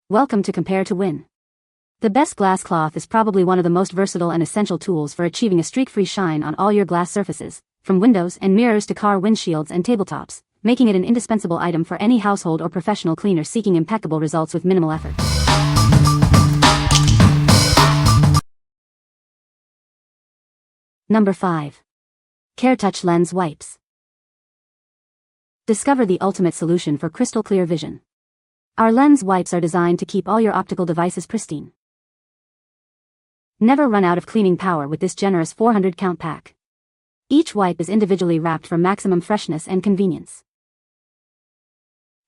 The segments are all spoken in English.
Welcome to Compare to Win. The best glass cloth is probably one of the most versatile and essential tools for achieving a streak-free shine on all your glass surfaces, from windows and mirrors to car windshields and tabletops, making it an indispensable item for any household or professional cleaner seeking impeccable results with minimal effort. Number 5. CareTouch Lens Wipes. Discover the ultimate solution for crystal clear vision. Our lens wipes are designed to keep all your optical devices pristine. Never run out of cleaning power with this generous 400-count pack. Each wipe is individually wrapped for maximum freshness and convenience.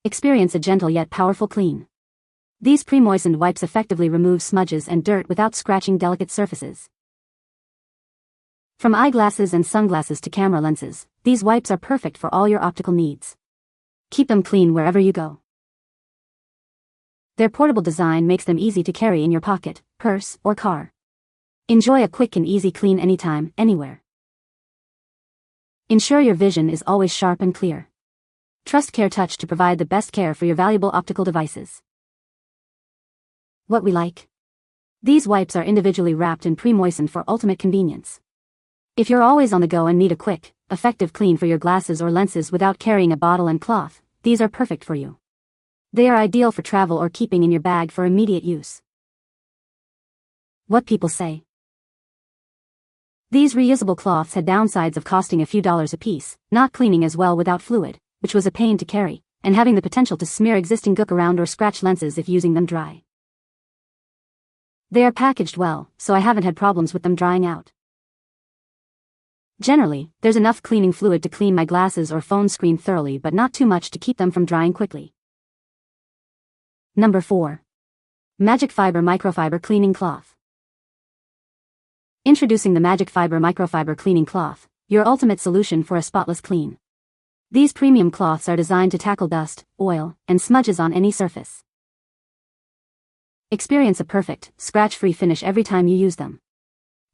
Experience a gentle yet powerful clean. These pre-moistened wipes effectively remove smudges and dirt without scratching delicate surfaces. From eyeglasses and sunglasses to camera lenses, these wipes are perfect for all your optical needs. Keep them clean wherever you go. Their portable design makes them easy to carry in your pocket, purse, or car. Enjoy a quick and easy clean anytime, anywhere. Ensure your vision is always sharp and clear. Trust CareTouch to provide the best care for your valuable optical devices. What we like. These wipes are individually wrapped and pre-moistened for ultimate convenience. If you're always on the go and need a quick, effective clean for your glasses or lenses without carrying a bottle and cloth, these are perfect for you. They are ideal for travel or keeping in your bag for immediate use. What people say. These reusable cloths had downsides of costing a few dollars a piece, not cleaning as well without fluid, which was a pain to carry, and having the potential to smear existing gook around or scratch lenses if using them dry. They are packaged well, so I haven't had problems with them drying out. Generally, there's enough cleaning fluid to clean my glasses or phone screen thoroughly, but not too much to keep them from drying quickly. Number 4. MagicFiber Microfiber Cleaning Cloth. Introducing the MagicFiber Microfiber Cleaning Cloth, your ultimate solution for a spotless clean. These premium cloths are designed to tackle dust, oil, and smudges on any surface. Experience a perfect, scratch-free finish every time you use them.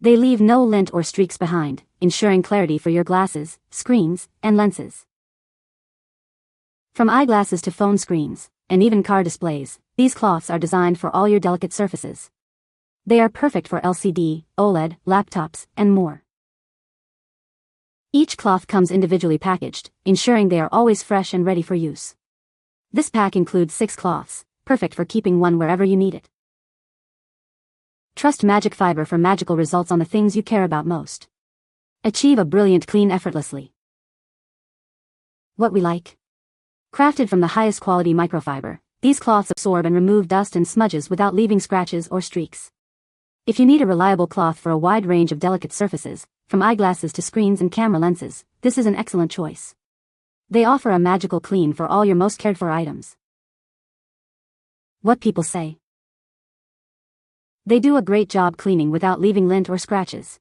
They leave no lint or streaks behind, ensuring clarity for your glasses, screens, and lenses. From eyeglasses to phone screens, and even car displays, these cloths are designed for all your delicate surfaces. They are perfect for LCD, OLED, laptops, and more. Each cloth comes individually packaged, ensuring they are always fresh and ready for use. This pack includes 6 cloths, perfect for keeping one wherever you need it. Trust MagicFiber for magical results on the things you care about most. Achieve a brilliant clean effortlessly. What we like. Crafted from the highest quality microfiber, these cloths absorb and remove dust and smudges without leaving scratches or streaks. If you need a reliable cloth for a wide range of delicate surfaces, from eyeglasses to screens and camera lenses, this is an excellent choice. They offer a magical clean for all your most cared for items. What people say. They do a great job cleaning without leaving lint or scratches.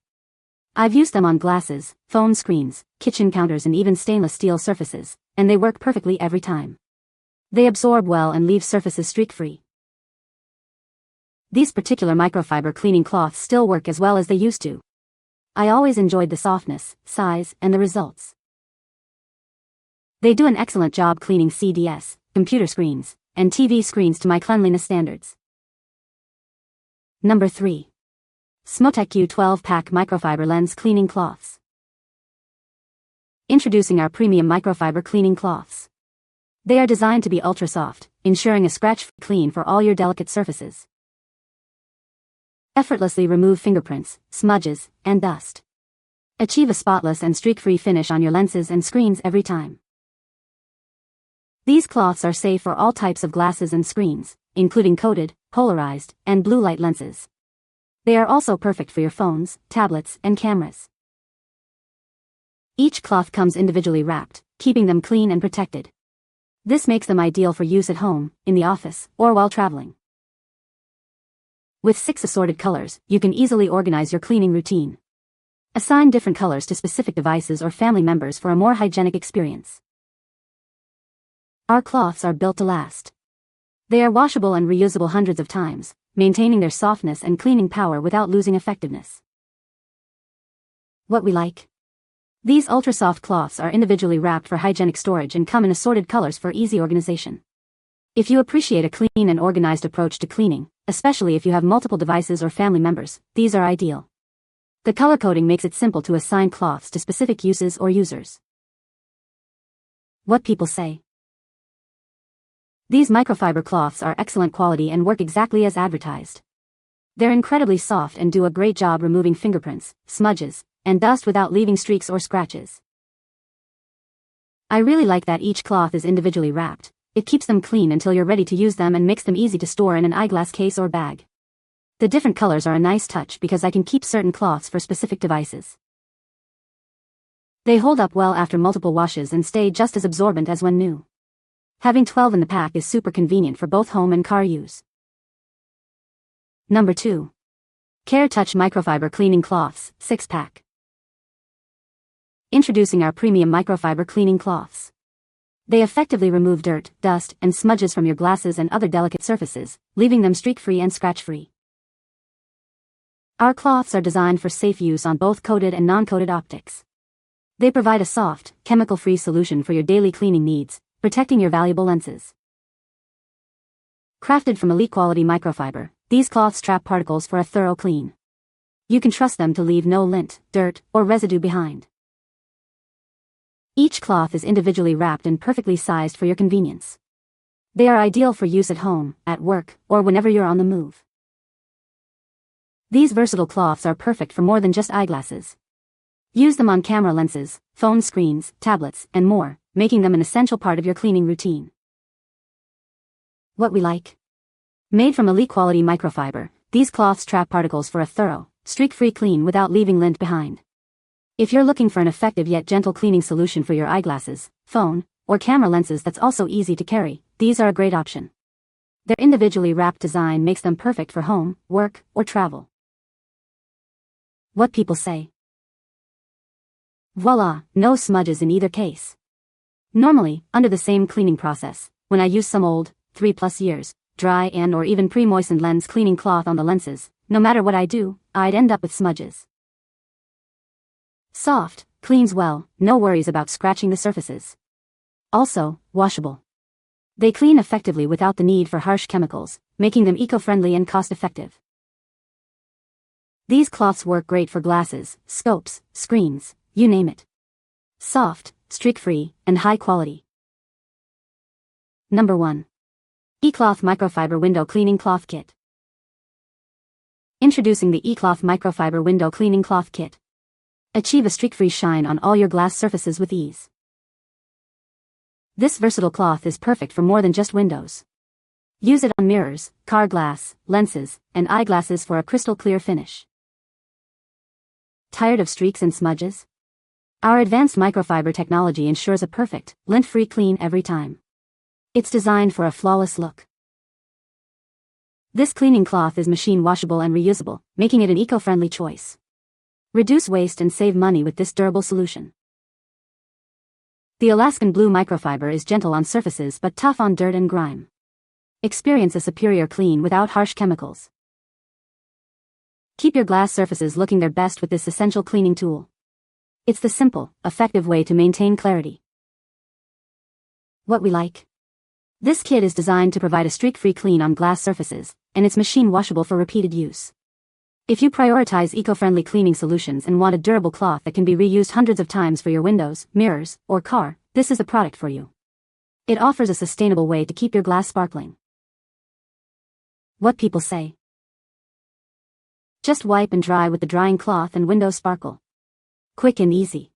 I've used them on glasses, phone screens, kitchen counters, and even stainless steel surfaces, and they work perfectly every time. They absorb well and leave surfaces streak-free. These particular microfiber cleaning cloths still work as well as they used to. I always enjoyed the softness, size, and the results. They do an excellent job cleaning CDs, computer screens, and TV screens to my cleanliness standards. Number 3. SmoTecQ 12-pack microfiber lens cleaning cloths. Introducing our premium microfiber cleaning cloths. They are designed to be ultra soft, ensuring a scratch-free clean for all your delicate surfaces. Effortlessly remove fingerprints, smudges, and dust. Achieve a spotless and streak-free finish on your lenses and screens every time. These cloths are safe for all types of glasses and screens, including coated, polarized, and blue light lenses. They are also perfect for your phones, tablets, and cameras. Each cloth comes individually wrapped, keeping them clean and protected. This makes them ideal for use at home, in the office, or while traveling. With 6 assorted colors, you can easily organize your cleaning routine. Assign different colors to specific devices or family members for a more hygienic experience. Our cloths are built to last. They are washable and reusable hundreds of times, maintaining their softness and cleaning power without losing effectiveness. What we like. These ultra-soft cloths are individually wrapped for hygienic storage and come in assorted colors for easy organization. If you appreciate a clean and organized approach to cleaning, especially if you have multiple devices or family members, these are ideal. The color coding makes it simple to assign cloths to specific uses or users. What people say. These microfiber cloths are excellent quality and work exactly as advertised. They're incredibly soft and do a great job removing fingerprints, smudges, and dust without leaving streaks or scratches. I really like that each cloth is individually wrapped. It keeps them clean until you're ready to use them and makes them easy to store in an eyeglass case or bag. The different colors are a nice touch because I can keep certain cloths for specific devices. They hold up well after multiple washes and stay just as absorbent as when new. Having 12 in the pack is super convenient for both home and car use. Number 2. Care Touch Microfiber Cleaning Cloths, 6-pack. Introducing our premium microfiber cleaning cloths. They effectively remove dirt, dust, and smudges from your glasses and other delicate surfaces, leaving them streak-free and scratch-free. Our cloths are designed for safe use on both coated and non-coated optics. They provide a soft, chemical-free solution for your daily cleaning needs, protecting your valuable lenses. Crafted from elite-quality microfiber, these cloths trap particles for a thorough clean. You can trust them to leave no lint, dirt, or residue behind. Each cloth is individually wrapped and perfectly sized for your convenience. They are ideal for use at home, at work, or whenever you're on the move. These versatile cloths are perfect for more than just eyeglasses. Use them on camera lenses, phone screens, tablets, and more, making them an essential part of your cleaning routine. What we like. Made from elite-quality microfiber, these cloths trap particles for a thorough, streak-free clean without leaving lint behind. If you're looking for an effective yet gentle cleaning solution for your eyeglasses, phone, or camera lenses that's also easy to carry, these are a great option. Their individually wrapped design makes them perfect for home, work, or travel. What people say. Voila, no smudges in either case. Normally, under the same cleaning process, when I use some old, 3+ years, dry and or even pre-moistened lens cleaning cloth on the lenses, no matter what I do, I'd end up with smudges. Soft, cleans well, no worries about scratching the surfaces. Also, washable. They clean effectively without the need for harsh chemicals, making them eco-friendly and cost-effective. These cloths work great for glasses, scopes, screens, you name it. Soft, streak-free, and high quality. Number 1. eCloth Microfiber Window Cleaning Cloth Kit. Introducing the eCloth Microfiber Window Cleaning Cloth Kit. Achieve a streak-free shine on all your glass surfaces with ease. This versatile cloth is perfect for more than just windows. Use it on mirrors, car glass, lenses, and eyeglasses for a crystal clear finish. Tired of streaks and smudges? Our advanced microfiber technology ensures a perfect, lint-free clean every time. It's designed for a flawless look. This cleaning cloth is machine washable and reusable, making it an eco-friendly choice. Reduce waste and save money with this durable solution. The Alaskan Blue microfiber is gentle on surfaces but tough on dirt and grime. Experience a superior clean without harsh chemicals. Keep your glass surfaces looking their best with this essential cleaning tool. It's the simple, effective way to maintain clarity. What we like. This kit is designed to provide a streak-free clean on glass surfaces, and it's machine washable for repeated use. If you prioritize eco-friendly cleaning solutions and want a durable cloth that can be reused hundreds of times for your windows, mirrors, or car, this is the product for you. It offers a sustainable way to keep your glass sparkling. What people say. Just wipe and dry with the drying cloth and windows sparkle. Quick and easy.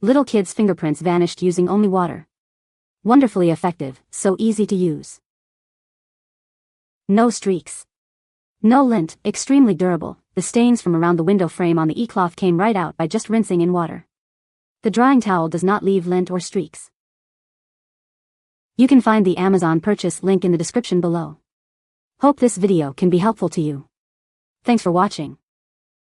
Little kids' fingerprints vanished using only water. Wonderfully effective, so easy to use. No streaks. No lint, extremely durable. The stains from around the window frame on the eCloth came right out by just rinsing in water. The drying towel does not leave lint or streaks. You can find the Amazon purchase link in the description below. Hope this video can be helpful to you. Thanks for watching.